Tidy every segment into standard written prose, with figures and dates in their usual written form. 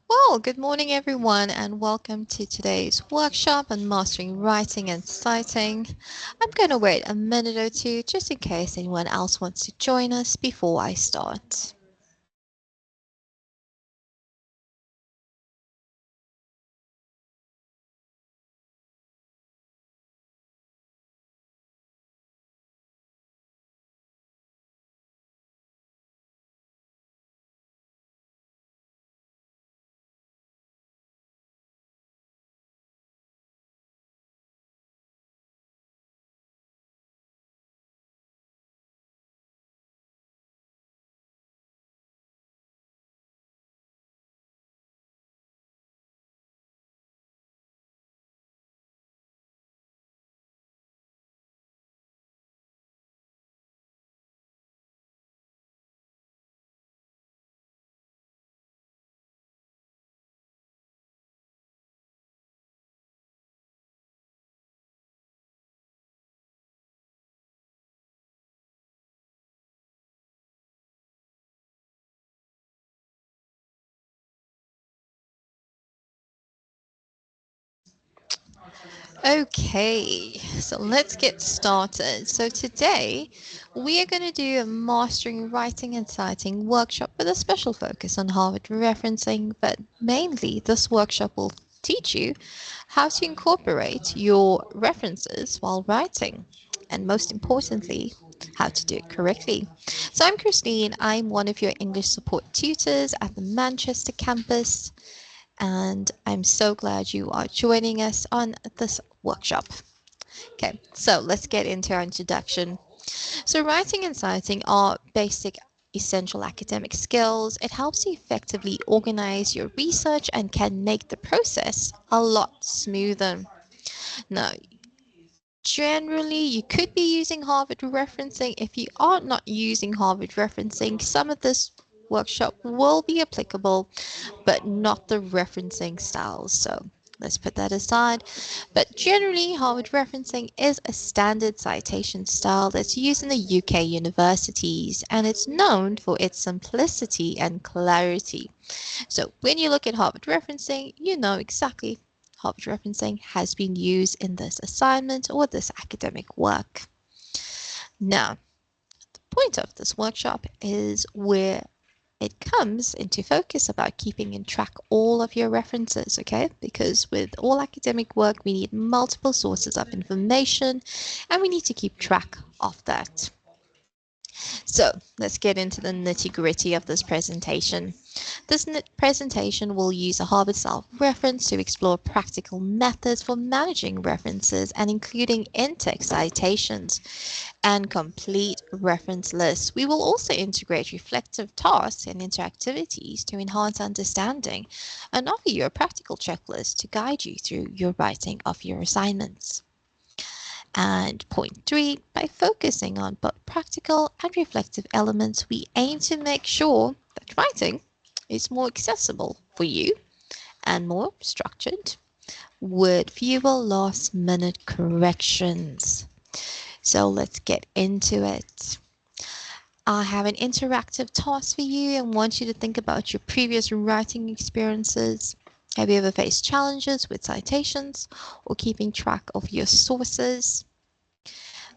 Well, good morning, everyone, and welcome to today's workshop on mastering writing and citing. I'm going to wait a minute or two just in case anyone else wants to join us before I start. Okay, so let's get started. So today we are going to do a mastering writing and citing workshop with a special focus on Harvard referencing, but mainly this workshop will teach you how to incorporate your references while writing, and most importantly, how to do it correctly. So I'm Christine, I'm one of your English support tutors at the Manchester campus, and I'm so glad you are joining us on this workshop. Okay, so let's get into our introduction. So writing and citing are basic essential academic skills. It helps you effectively organize your research and can make the process a lot smoother. Now, generally, you could be using Harvard referencing. If you are not using Harvard referencing, some of this workshop will be applicable, but not the referencing styles. So let's put that aside. But generally, Harvard referencing is a standard citation style that's used in the UK universities, and it's known for its simplicity and clarity. So when you look at Harvard referencing, you know exactly Harvard referencing has been used in this assignment or this academic work. Now, the point of this workshop is where it comes into focus about keeping in track all of your references, okay? Because with all academic work, we need multiple sources of information and we need to keep track of that. So let's get into the nitty-gritty of this presentation. This presentation will use a Harvard-style reference to explore practical methods for managing references and including in-text citations and complete reference lists. We will also integrate reflective tasks and interactivities to enhance understanding and offer you a practical checklist to guide you through your writing of your assignments. And point 3, by focusing on both practical and reflective elements, we aim to make sure that writing is more accessible for you and more structured with fewer last-minute corrections. So let's get into it. I have an interactive task for you and want you to think about your previous writing experiences. Have you ever faced challenges with citations or keeping track of your sources?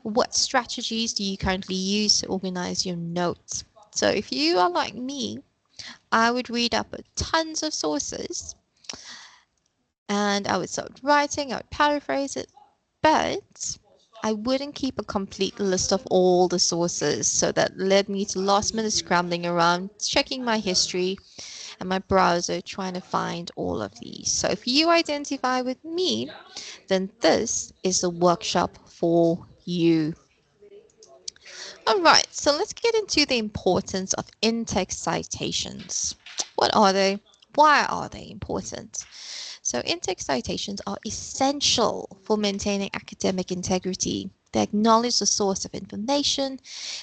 What strategies do you currently use to organize your notes? So if you are like me, I would read up tons of sources and I would start writing, I would paraphrase it, but I wouldn't keep a complete list of all the sources. So that led me to last minute scrambling around, checking my history and my browser, trying to find all of these. So if you identify with me, then this is the workshop for you. All right, so let's get into the importance of in-text citations. What are they? Why are they important? So in-text citations are essential for maintaining academic integrity. They acknowledge the source of information,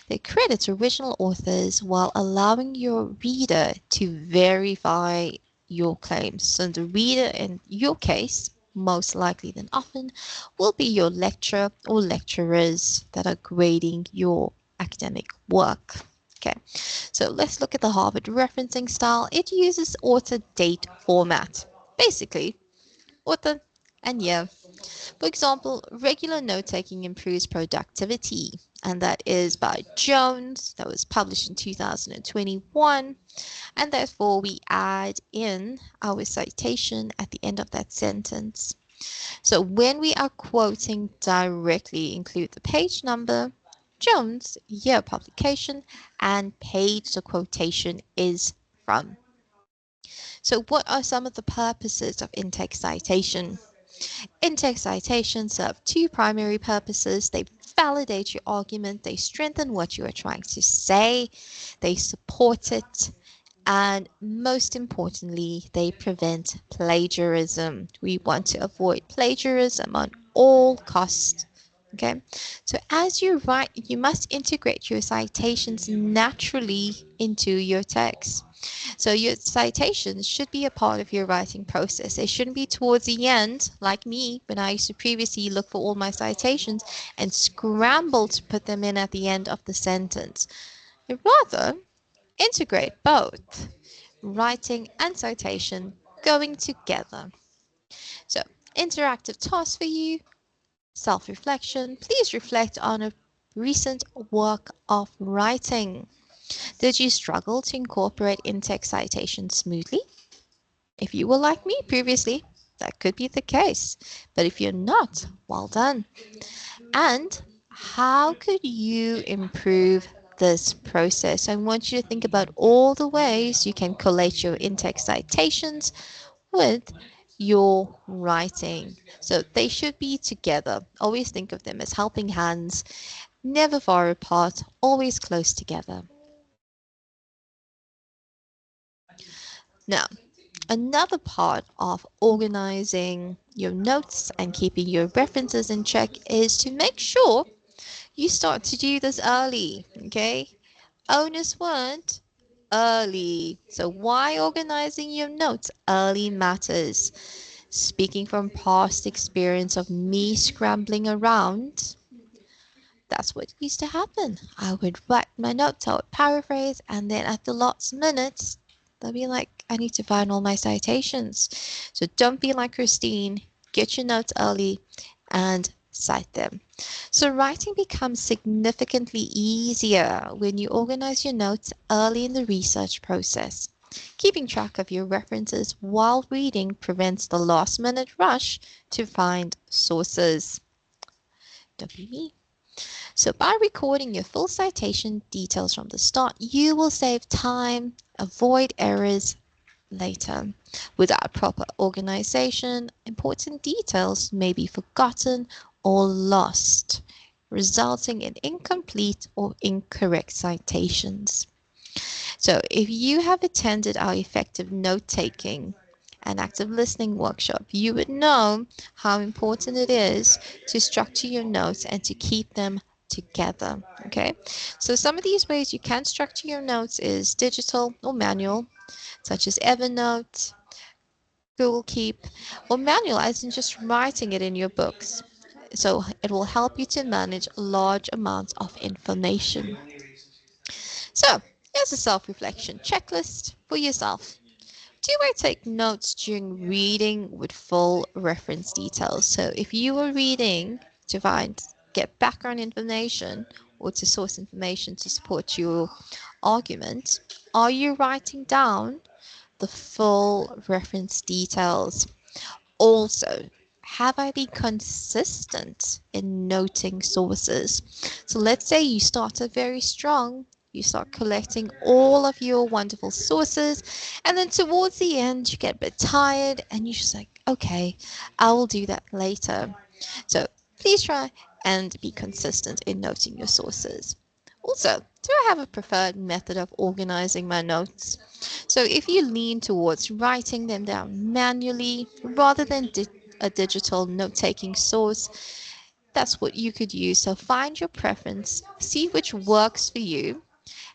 they credit original authors while allowing your reader to verify your claims. So the reader in your case, most likely than often, will be your lecturer or lecturers that are grading your academic work. Okay, so let's look at the Harvard referencing style. It uses author date format. Basically, author and year. For example, regular note taking improves productivity, and that is by Jones. That was published in 2021. And therefore, we add in our citation at the end of that sentence. So when we are quoting directly, include the page number, Jones, year of publication, and page the quotation is from. So what are some of the purposes of in-text citation? In-text citations serve two primary purposes. They validate your argument, they strengthen what you are trying to say, they support it, and most importantly, they prevent plagiarism. We want to avoid plagiarism on all costs. Okay, so as you write, you must integrate your citations naturally into your text. So your citations should be a part of your writing process. They shouldn't be towards the end, like me, when I used to previously look for all my citations and scramble to put them in at the end of the sentence. Rather, integrate both writing and citation going together. So, interactive task for you, self-reflection. Please reflect on a recent work of writing. Did you struggle to incorporate in-text citation smoothly? If you were like me previously, that could be the case. But if you're not, well done. And how could you improve this process? I want you to think about all the ways you can collate your in-text citations with your writing. So they should be together. Always think of them as helping hands, never far apart, always close together. Now, another part of organizing your notes and keeping your references in check is to make sure you start to do this early, okay? Onus word, early. So why organizing your notes early matters. Speaking from past experience of me scrambling around, that's what used to happen. I would write my notes, I would paraphrase, and then at the last minute, they'll be like, I need to find all my citations. So don't be like Christine. Get your notes early and cite them. So writing becomes significantly easier when you organize your notes early in the research process. Keeping track of your references while reading prevents the last minute rush to find sources. Don't be me. So by recording your full citation details from the start, you will save time, avoid errors later. Without proper organization, important details may be forgotten or lost, resulting in incomplete or incorrect citations. So if you have attended our effective note-taking and active listening workshop, you would know how important it is to structure your notes and to keep them together. Okay, so some of these ways you can structure your notes is digital or manual, such as Evernote, Google Keep, or manual as in just writing it in your books. So it will help you to manage large amounts of information. So here's a self-reflection checklist for yourself. Do I take notes during reading with full reference details? So if you were reading to get background information or to source information to support your argument, are you writing down the full reference details? Also, have I been consistent in noting sources? So let's say you started very strong, you start collecting all of your wonderful sources, and then towards the end, you get a bit tired and you're just like, okay, I will do that later. So please try and be consistent in noting your sources. Also, do I have a preferred method of organizing my notes? So if you lean towards writing them down manually rather than a digital note-taking source, that's what you could use. So find your preference, see which works for you,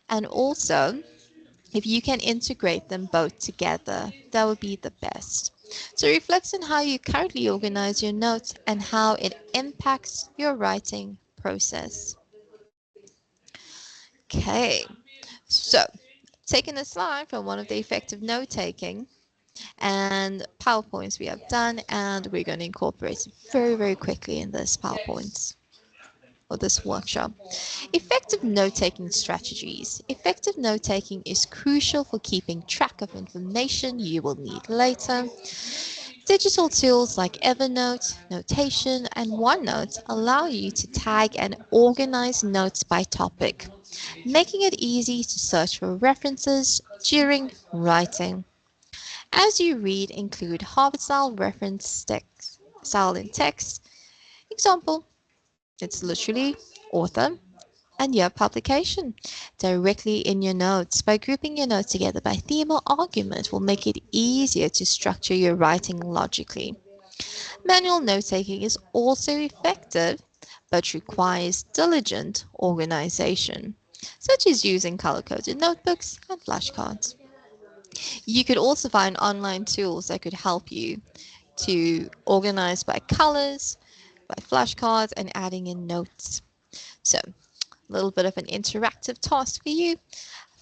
and also if you can integrate them both together, that would be the best. So reflect on how you currently organize your notes and how it impacts your writing process. Okay, so taking a slide from one of the effective note-taking and PowerPoints we have done, and we're going to incorporate it very, very quickly in this PowerPoints or this workshop. Effective note-taking strategies. Effective note-taking is crucial for keeping track of information you will need later. Digital tools like Evernote, Notation, and OneNote allow you to tag and organize notes by topic, making it easy to search for references during writing. As you read, include Harvard-style reference text, style in text. Example, it's literally author and year publication directly in your notes. By grouping your notes together by theme or argument will make it easier to structure your writing logically. Manual note-taking is also effective but requires diligent organization, such as using color-coded notebooks and flashcards. You could also find online tools that could help you to organize by colors, by flashcards, and adding in notes. So, a little bit of an interactive task for you.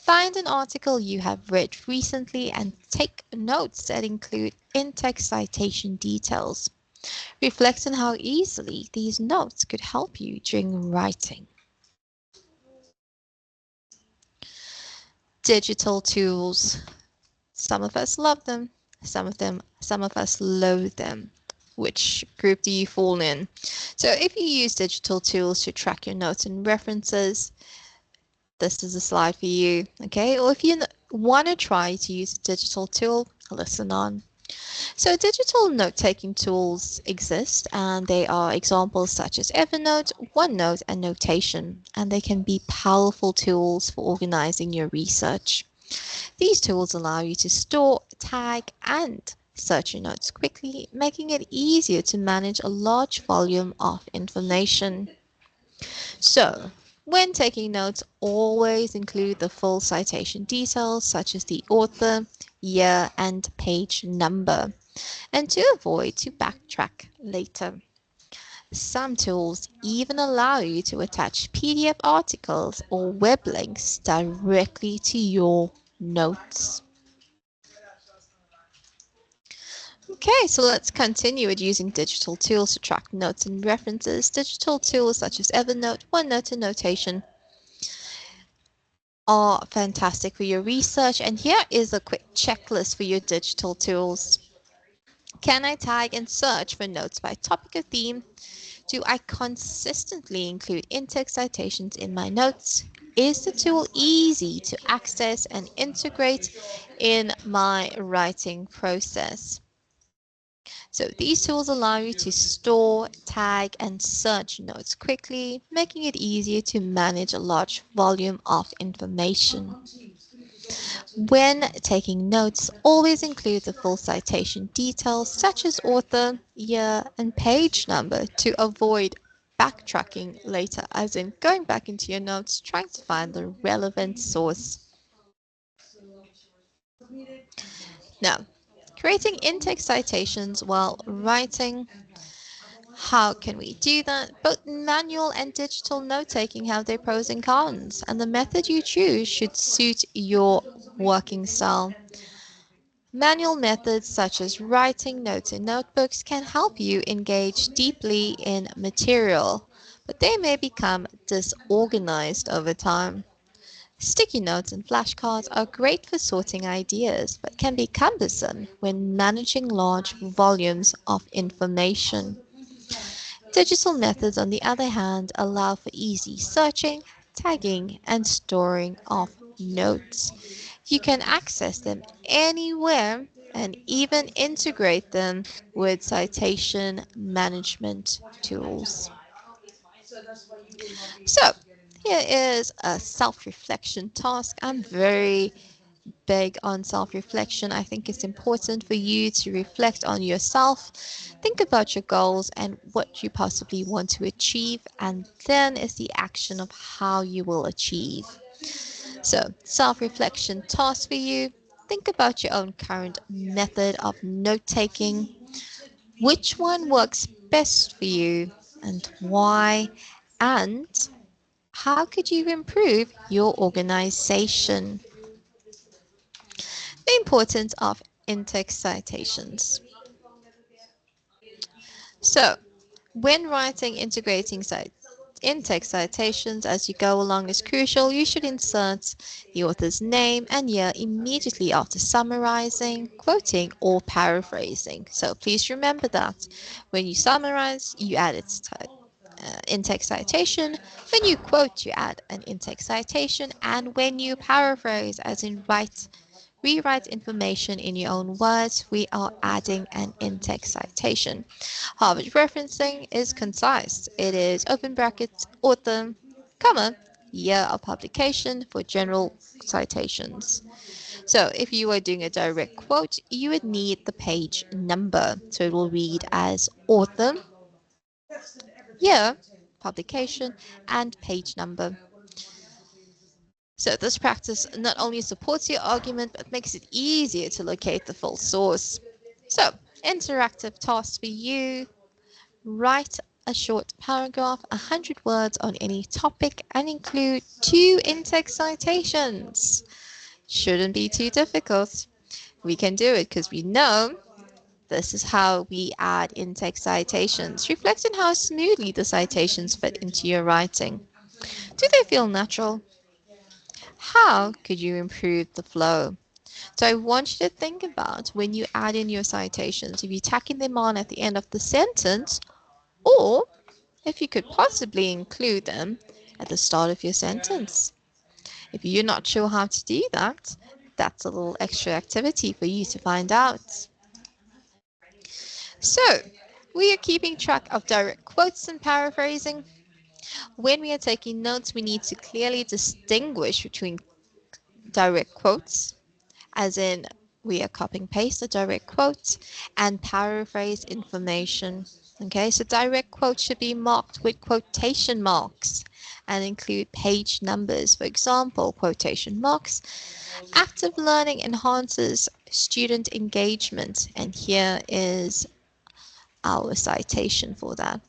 Find an article you have read recently and take notes that include in-text citation details. Reflect on how easily these notes could help you during writing. Digital tools. Some of us love them, some of us loathe them. Which group do you fall in? So if you use digital tools to track your notes and references, this is a slide for you, okay? Or if you want to try to use a digital tool, listen on. So digital note-taking tools exist, and they are examples such as Evernote, OneNote, and Notation, and they can be powerful tools for organizing your research. These tools allow you to store, tag, and search your notes quickly, making it easier to manage a large volume of information. So, when taking notes, always include the full citation details such as the author, year, and page number, and to avoid to backtrack later. Some tools even allow you to attach PDF articles or web links directly to your notes. Okay, so let's continue with using digital tools to track notes and references. Digital tools such as Evernote, OneNote, and Notation are fantastic for your research. And here is a quick checklist for your digital tools. Can I tag and search for notes by topic or theme? Do I consistently include in-text citations in my notes? Is the tool easy to access and integrate in my writing process? So these tools allow you to store, tag, and search notes quickly, making it easier to manage a large volume of information. When taking notes, always include the full citation details such as author, year, and page number to avoid backtracking later, as in going back into your notes, trying to find the relevant source. Now, creating in-text citations while writing. How can we do that? Both manual and digital note-taking have their pros and cons, and the method you choose should suit your working style. Manual methods such as writing notes in notebooks can help you engage deeply in material, but they may become disorganized over time. Sticky notes and flashcards are great for sorting ideas, but can be cumbersome when managing large volumes of information. Digital methods, on the other hand, allow for easy searching, tagging, and storing of notes. You can access them anywhere and even integrate them with citation management tools. So, here is a self-reflection task. I'm very big on self-reflection. I think it's important for you to reflect on yourself, think about your goals and what you possibly want to achieve, and then is the action of how you will achieve. So, self-reflection task for you. Think about your own current method of note-taking. Which one works best for you and why? And How could you improve your organization? The importance of in-text citations. So, when writing, integrating in-text citations as you go along is crucial. You should insert the author's name and year immediately after summarizing, quoting, or paraphrasing. So please remember that when you summarize, you add its in-text citation. When you quote, you add an in-text citation. And when you paraphrase, as in rewrite information in your own words, we are adding an in-text citation. Harvard referencing is concise. It is open brackets, author, comma, year of publication for general citations. So if you were doing a direct quote, you would need the page number. So it will read as author, year, publication, and page number. So this practice not only supports your argument, but makes it easier to locate the full source. So, interactive tasks for you. Write a short paragraph, 100 words on any topic, and include 2 in-text citations. Shouldn't be too difficult. We can do it because we know this is how we add in-text citations. Reflect on how smoothly the citations fit into your writing. Do they feel natural? How could you improve the flow? So I want you to think about when you add in your citations, if you're tacking them on at the end of the sentence, or if you could possibly include them at the start of your sentence. If you're not sure how to do that, that's a little extra activity for you to find out. So, we are keeping track of direct quotes and paraphrasing. When we are taking notes, we need to clearly distinguish between direct quotes, as in we are copying paste a direct quote, and paraphrase information. Okay, so direct quotes should be marked with quotation marks and include page numbers. For example, quotation marks. Active learning enhances student engagement, and here is our citation for that.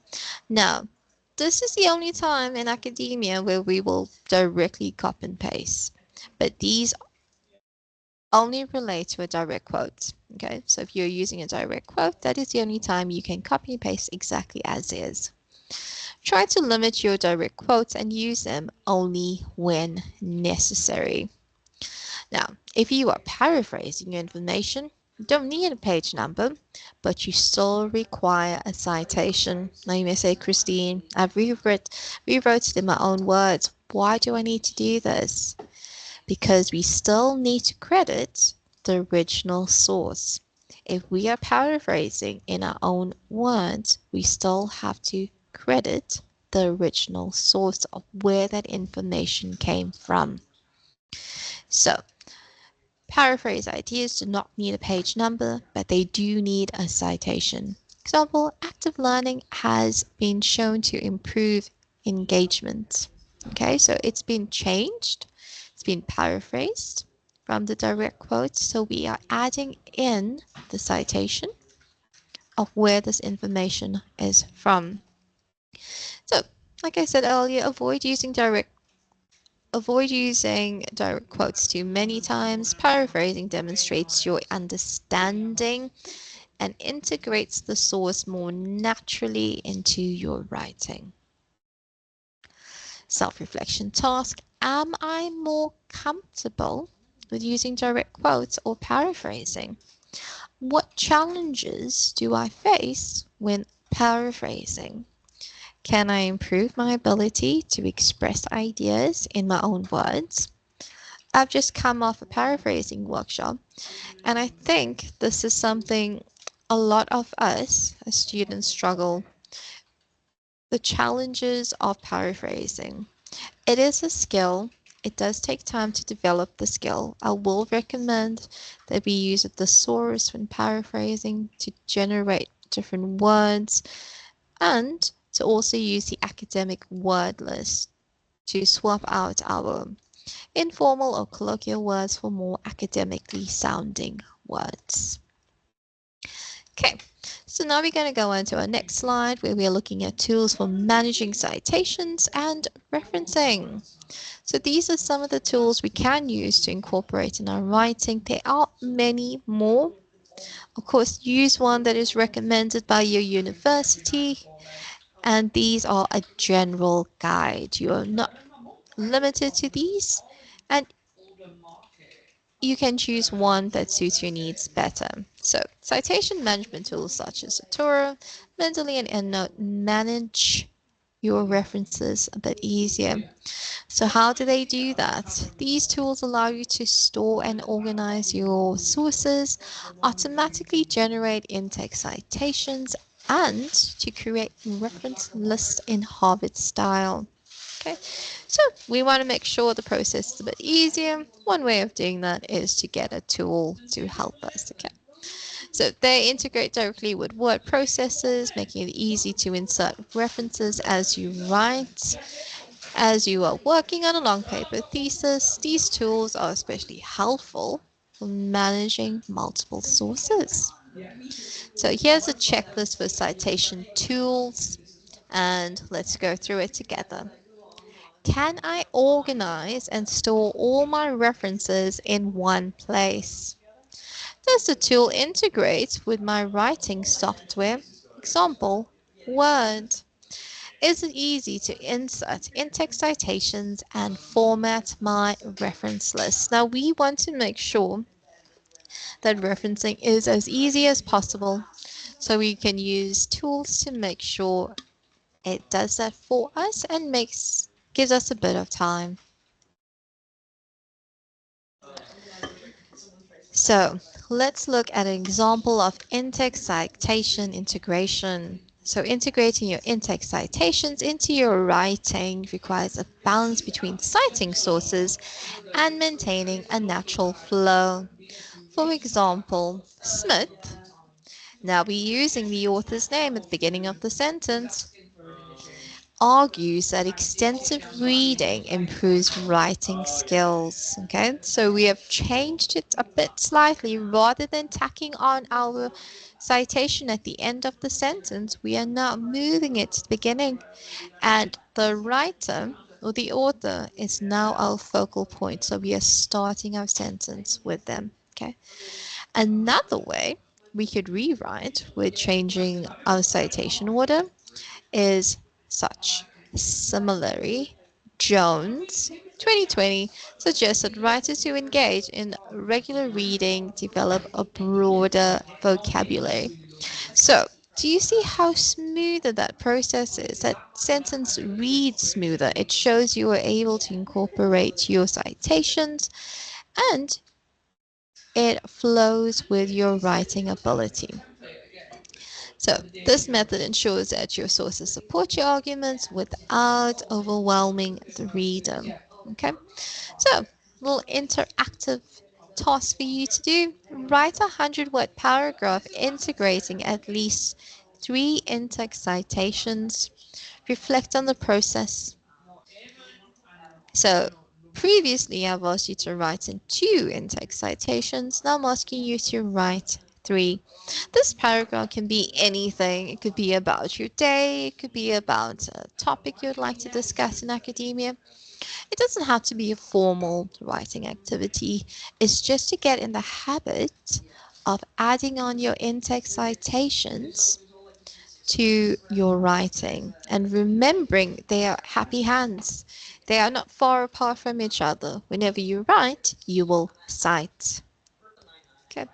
Now, this is the only time in academia where we will directly copy and paste, but these only relate to a direct quote. Okay, so if you're using a direct quote, that is the only time you can copy and paste exactly as is. Try to limit your direct quotes and use them only when necessary. Now, if you are paraphrasing your information, you don't need a page number, but you still require a citation. Now you may say, Christine, I've rewrote it in my own words. Why do I need to do this? Because we still need to credit the original source. If we are paraphrasing in our own words, we still have to credit the original source of where that information came from. So, paraphrase ideas do not need a page number, but they do need a citation. Example, active learning has been shown to improve engagement. Okay, so it's been changed. It's been paraphrased from the direct quotes. So we are adding in the citation of where this information is from. So, like I said earlier, avoid using direct quotes too many times. Paraphrasing demonstrates your understanding and integrates the source more naturally into your writing. Self-reflection task. Am I more comfortable with using direct quotes or paraphrasing? What challenges do I face when paraphrasing? Can I improve my ability to express ideas in my own words? I've just come off a paraphrasing workshop, and I think this is something a lot of us as students struggle. The challenges of paraphrasing. It is a skill. It does take time to develop the skill. I will recommend that we use a thesaurus when paraphrasing to generate different words, and to also use the academic word list to swap out our informal or colloquial words for more academically sounding words. Okay, So now we're going to go on to our next slide where we are looking at tools for managing citations and referencing. So these are some of the tools we can use to incorporate in our writing. There are many more. Of course, use one that is recommended by your university, and these are a general guide. You are not limited to these, and you can choose one that suits your needs better. So, citation management tools such as Satora, Mentally and EndNote manage your references a bit easier. So how do they do that? These tools allow you to store and organize your sources, automatically generate in-text citations, and to create reference lists in Harvard style. Okay, so we want to make sure the process is a bit easier. One way of doing that is to get a tool to help us. Okay, so they integrate directly with word processors, making it easy to insert references as you write. As you are working on a long paper thesis, these tools are especially helpful for managing multiple sources. So here's a checklist for citation tools, and let's go through it together. Can I organize and store all my references in one place? Does the tool integrate with my writing software? Example, Word. Is it easy to insert in-text citations and format my reference list? Now we want to make sure that referencing is as easy as possible, so we can use tools to make sure it does that for us and gives us a bit of time. So let's look at an example of in-text citation integration. So integrating your in-text citations into your writing requires a balance between citing sources and maintaining a natural flow. For example, Smith. Now we're using the author's name at the beginning of the sentence, argues that extensive reading improves writing skills. Okay, so we have changed it a bit slightly. Rather than tacking on our citation at the end of the sentence, we are now moving it to the beginning, and the writer or the author is now our focal point. So we are starting our sentence with them. Okay, another way we could rewrite with changing our citation order is such. Similarly, Jones 2020 suggests that writers who engage in regular reading develop a broader vocabulary. So, do you see how smoother that process is? That sentence reads smoother. It shows you are able to incorporate your citations and it flows with your writing ability. So this method ensures that your sources support your arguments without overwhelming the reader. Okay, so little interactive task for you to do. Write 100-word paragraph integrating at least 3 in-text citations. Reflect on the process. So previously I've asked you to write in 2 in-text citations. Now I'm asking you to write 3. This paragraph can be anything. It could be about your day. It could be about a topic you'd like to discuss in academia. It doesn't have to be a formal writing activity. It's just to get in the habit of adding on your in-text citations to your writing and remembering they are happy hands. They are not far apart from each other. Whenever you write, you will cite. Okay.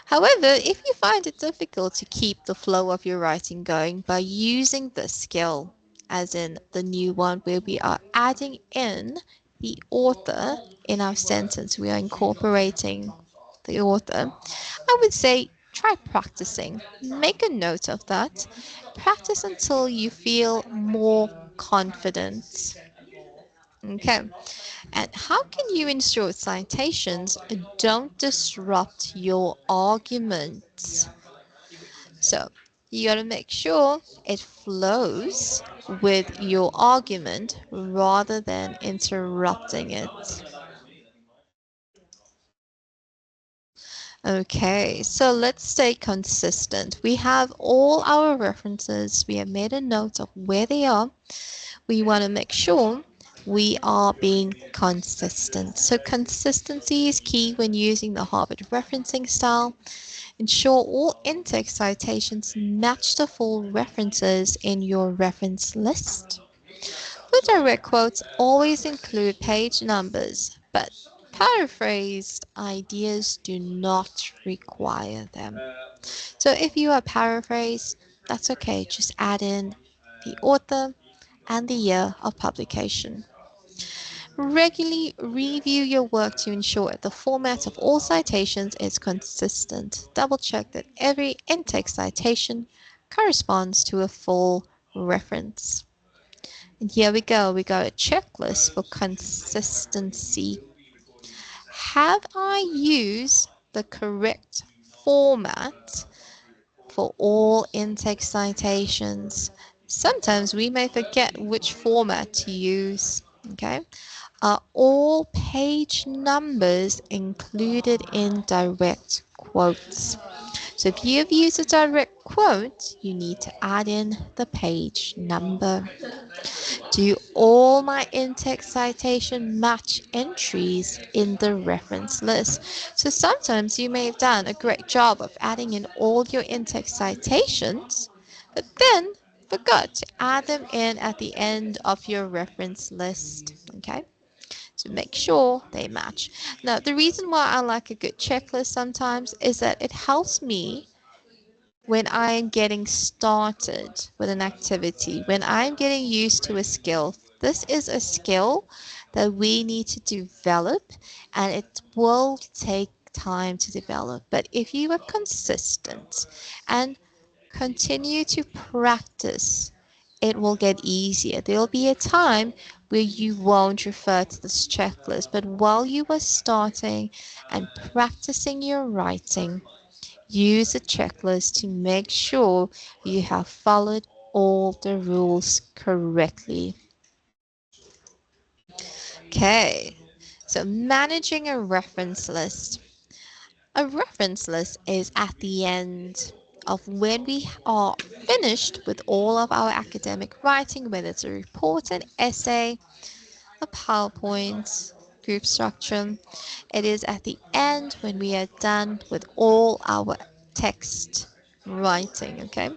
However, if you find it difficult to keep the flow of your writing going by using this skill, as in the new one where we are adding in the author in our sentence, we are incorporating the author, I would say try practicing. Make a note of that. Practice until you feel more confident. Okay. And how can you ensure citations don't disrupt your arguments? So you got to make sure it flows with your argument rather than interrupting it. Okay, so let's stay consistent. We have all our references. We have made a note of where they are. We want to make sure we are being consistent. So consistency is key when using the Harvard referencing style. Ensure all in-text citations match the full references in your reference list. The direct quotes always include page numbers, but paraphrased ideas do not require them. So if you are paraphrased, that's okay. Just add in the author and the year of publication. Regularly review your work to ensure the format of all citations is consistent. Double check that every in-text citation corresponds to a full reference. And here we go. We got a checklist for consistency. Have I used the correct format for all intake citations? Sometimes we may forget which format to use. Okay. Are all page numbers included in direct quotes? So if you have used a direct quote, you need to add in the page number. Do all my in-text citation match entries in the reference list? So sometimes you may have done a great job of adding in all your in-text citations, but then forgot to add them in at the end of your reference list. Okay? To make sure they match. Now, the reason why I like a good checklist sometimes is that it helps me when I'm getting started with an activity, when I'm getting used to a skill. This is a skill that we need to develop, and it will take time to develop. But if you are consistent and continue to practice, it will get easier. There will be a time where you won't refer to this checklist, but while you are starting and practicing your writing, use a checklist to make sure you have followed all the rules correctly. Okay, so managing a reference list. A reference list is at the end of when we are finished with all of our academic writing, whether it's a report, an essay, a PowerPoint, group structure. It is at the end when we are done with all our text writing, okay?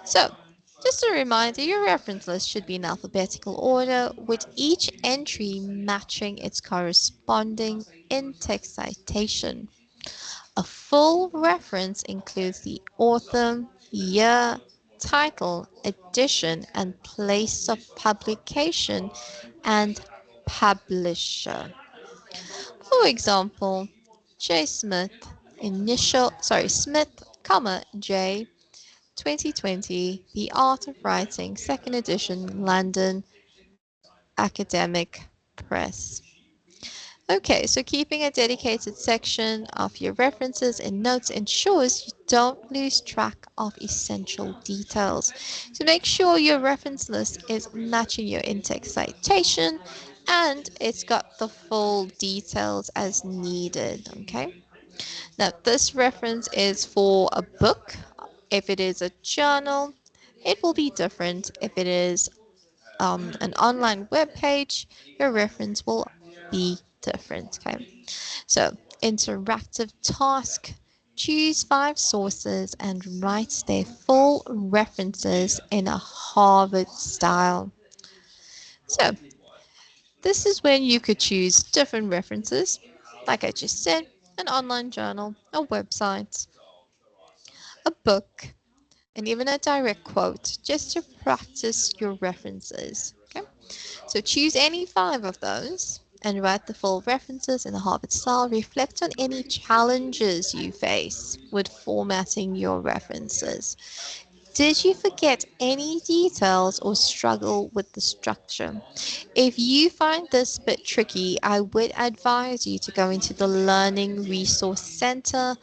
So, just a reminder, your reference list should be in alphabetical order with each entry matching its corresponding in-text citation. A full reference includes the author, year, title, edition, and place of publication and publisher. For example, J. Smith, Smith, J. 2020, The Art of Writing, second edition, London Academic Press. Okay, so keeping a dedicated section of your references and notes ensures you don't lose track of essential details. So make sure your reference list is matching your in-text citation and it's got the full details as needed, okay? Now, this reference is for a book. If it is a journal, it will be different. If it is an online web page, your reference will be different. Okay, so interactive task. Choose 5 sources and write their full references in a Harvard style. So this is when you could choose different references, like I just said, an online journal, a website, a book, and even a direct quote, just to practice your references. Okay? So choose any 5 of those and write the full references in the Harvard style. Reflect on any challenges you face with formatting your references. Did you forget any details or struggle with the structure? If you find this a bit tricky, I would advise you to go into the Learning Resource Center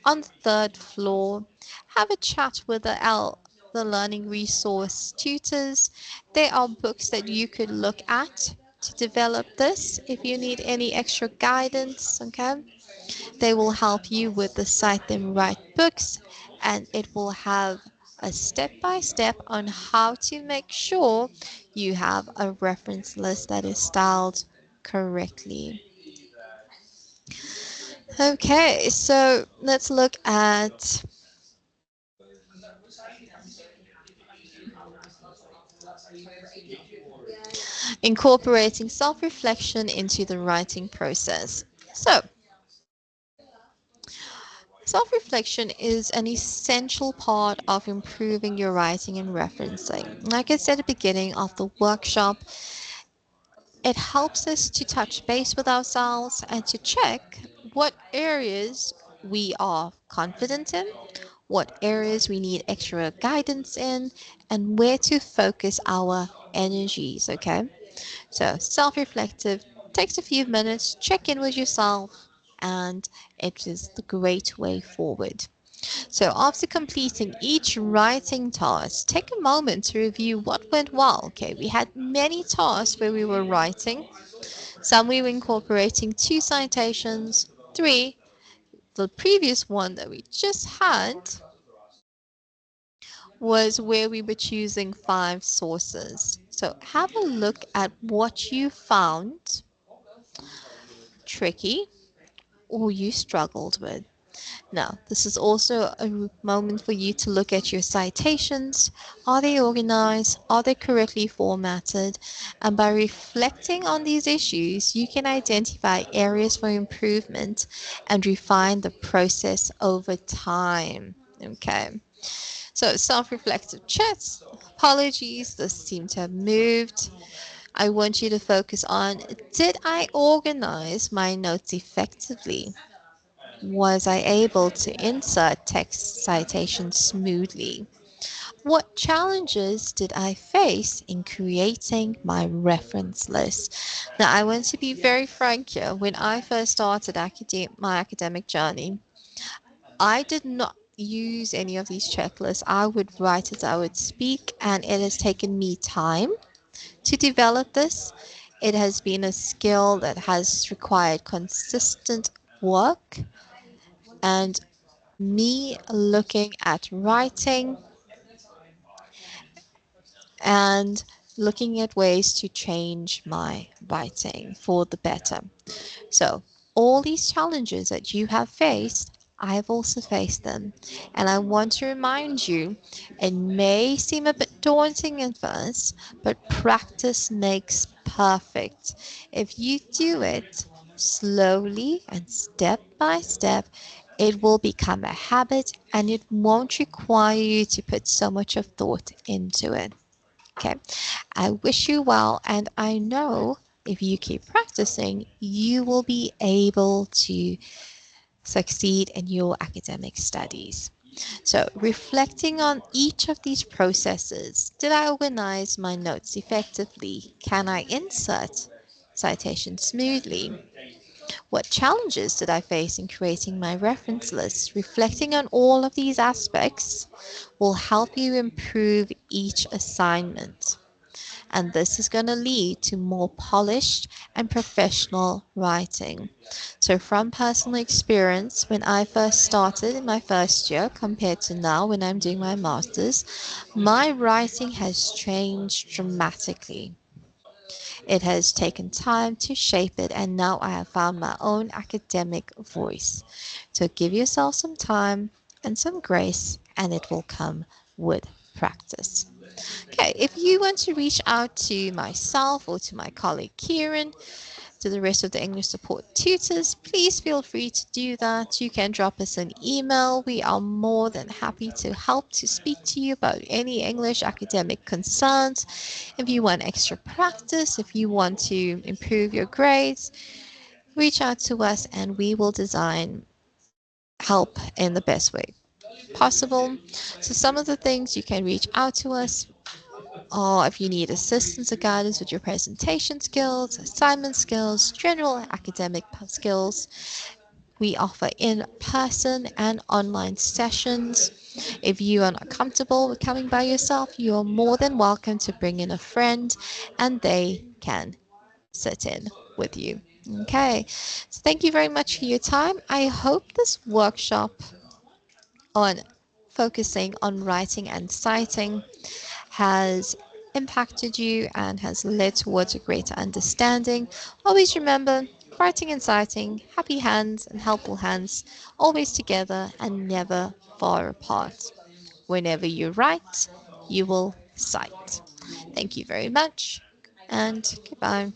on the 3rd floor. Have a chat with the Learning Resource tutors. There are books that you could look at to develop this. If you need any extra guidance, okay, they will help you with the Cite Them Right books, and it will have a step by step on how to make sure you have a reference list that is styled correctly. Okay, so let's look at incorporating self-reflection into the writing process. So, self-reflection is an essential part of improving your writing and referencing. Like I said at the beginning of the workshop, it helps us to touch base with ourselves and to check what areas we are confident in, what areas we need extra guidance in, and where to focus our energies, okay? So, self reflective takes a few minutes, check in with yourself, and it is the great way forward. So, after completing each writing task, take a moment to review what went well. Okay, we had many tasks where we were writing, some we were incorporating two citations, three, the previous one that we just had was where we were choosing five sources. So have a look at what you found tricky or you struggled with. Now, this is also a moment for you to look at your citations. Are they organized? Are they correctly formatted? And by reflecting on these issues, you can identify areas for improvement and refine the process over time. Okay. So, self reflective chats. Apologies, this seemed to have moved. I want you to focus on, did I organize my notes effectively? Was I able to insert text citations smoothly? What challenges did I face in creating my reference list? Now, I want to be very frank here. When I first started my academic journey, I did not use any of these checklists. I would write as I would speak, and it has taken me time to develop this. It has been a skill that has required consistent work and me looking at writing and looking at ways to change my writing for the better. So, all these challenges that you have faced, I've also faced them. And I want to remind you, it may seem a bit daunting at first, but practice makes perfect. If you do it slowly and step by step, it will become a habit and it won't require you to put so much of thought into it. Okay, I wish you well, and I know if you keep practicing, you will be able to succeed in your academic studies. So, reflecting on each of these processes, did I organize my notes effectively? Can I insert citations smoothly? What challenges did I face in creating my reference list? Reflecting on all of these aspects will help you improve each assignment. And this is going to lead to more polished and professional writing. So, from personal experience, when I first started in my first year compared to now when I'm doing my master's, my writing has changed dramatically. It has taken time to shape it, and now I have found my own academic voice. So, give yourself some time and some grace, and it will come with practice. Okay, if you want to reach out to myself or to my colleague Kieran, to the rest of the English support tutors, please feel free to do that. You can drop us an email. We are more than happy to help to speak to you about any English academic concerns. If you want extra practice, if you want to improve your grades, reach out to us and we will design help in the best way possible. So some of the things you can reach out to us, or if you need assistance or guidance with your presentation skills, assignment skills, general academic skills, we offer in-person and online sessions. If you are not comfortable with coming by yourself, you are more than welcome to bring in a friend and they can sit in with you. Okay, so thank you very much for your time. I hope this workshop on focusing on writing and citing has impacted you and has led towards a greater understanding. Always remember, writing and citing, happy hands and helpful hands, always together and never far apart. Whenever you write, you will cite. Thank you very much and goodbye.